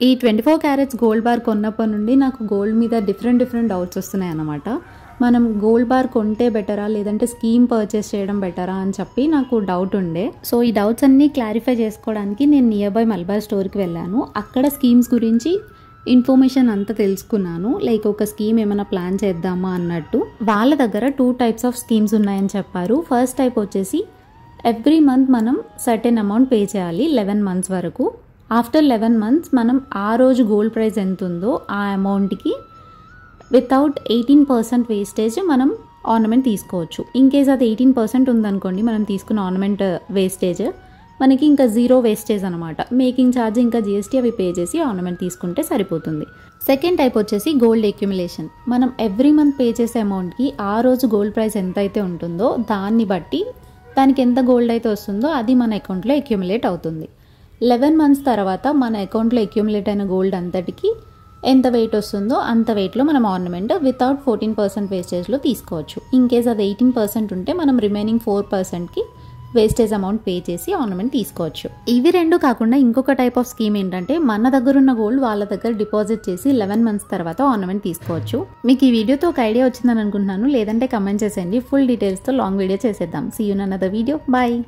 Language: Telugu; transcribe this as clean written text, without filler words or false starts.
ఈ 24 క్యారెట్స్ గోల్డ్ బార్ కొన్నప్పటి నుండి నాకు గోల్డ్ మీద డిఫరెంట్ డౌట్స్ వస్తున్నాయి అన్నమాట. మనం గోల్డ్ బార్ కొంటే బెటరా లేదంటే స్కీమ్ పర్చేస్ చేయడం బెటరా అని చెప్పి నాకు డౌట్ ఉండే. సో ఈ డౌట్స్ అన్నీ క్లారిఫై చేసుకోవడానికి నేను నియర్ బై మల్బార్ స్టోర్కి వెళ్ళాను. అక్కడ స్కీమ్స్ గురించి ఇన్ఫర్మేషన్ అంతా తెలుసుకున్నాను. లైక్ ఒక స్కీమ్ ఏమైనా ప్లాన్ చేద్దామా అన్నట్టు. వాళ్ళ దగ్గర 2 టైప్స్ ఆఫ్ స్కీమ్స్ ఉన్నాయని చెప్పారు. ఫస్ట్ టైప్ వచ్చేసి ఎవ్రీ మంత్ మనం సర్టెన్ అమౌంట్ పే చేయాలి 11 మంత్స్ వరకు. ఆఫ్టర్ 11 మంత్స్ మనం ఆ రోజు గోల్డ్ ప్రైస్ ఎంత ఉందో ఆ అమౌంట్కి వితౌట్ 18% వేస్టేజ్ మనం ఆర్నమెంట్ తీసుకోవచ్చు. ఇన్ కేస్ అది 18% ఉందనుకోండి మనం తీసుకున్న ఆర్నమెంట్ వేస్టేజ్, మనకి ఇంకా 0 వేస్టేజ్ అనమాట. మేకింగ్ ఛార్జ్ ఇంకా GST అవి పే చేసి ఆర్నమెంట్ తీసుకుంటే సరిపోతుంది. సెకండ్ టైప్ వచ్చేసి గోల్డ్ అక్యుములేషన్. మనం ఎవ్రీ మంత్ పే చేసే అమౌంట్కి ఆ రోజు గోల్డ్ ప్రైస్ ఎంత అయితే ఉంటుందో దాన్ని బట్టి దానికి ఎంత గోల్డ్ అయితే వస్తుందో అది మన అకౌంట్లో అక్యుములేట్ అవుతుంది. 11 మంత్స్ తర్వాత మన అకౌంట్లో అక్యుములేట్ అయిన గోల్డ్ అంతటికి ఎంత వెయిట్ వస్తుందో అంత వెయిట్లో మనం ఆర్నమెంట్ వితౌట్ 14% వేస్టేజ్లో తీసుకోవచ్చు. ఇన్ కేస్ అది 18% ఉంటే మనం రిమైనింగ్ 4%కి వేస్టేజ్ అమౌంట్ పే చేసి ఆర్నమెంట్ తీసుకోవచ్చు. ఇవి రెండు కాకుండా ఇంకొక టైప్ ఆఫ్ స్కీమ్ ఏంటంటే మన దగ్గర ఉన్న గోల్డ్ వాళ్ళ దగ్గర డిపాజిట్ చేసి 11 మంత్స్ తర్వాత ఆర్నమెంట్ తీసుకోవచ్చు. మీకు ఈ వీడియోతో ఒక ఐడియా వచ్చిందని అనుకుంటున్నాను. లేదంటే కమెంట్ చేసేయండి. ఫుల్ డీటెయిల్స్తో లాంగ్ వీడియో చేసేద్దాం. See you in another video. Bye.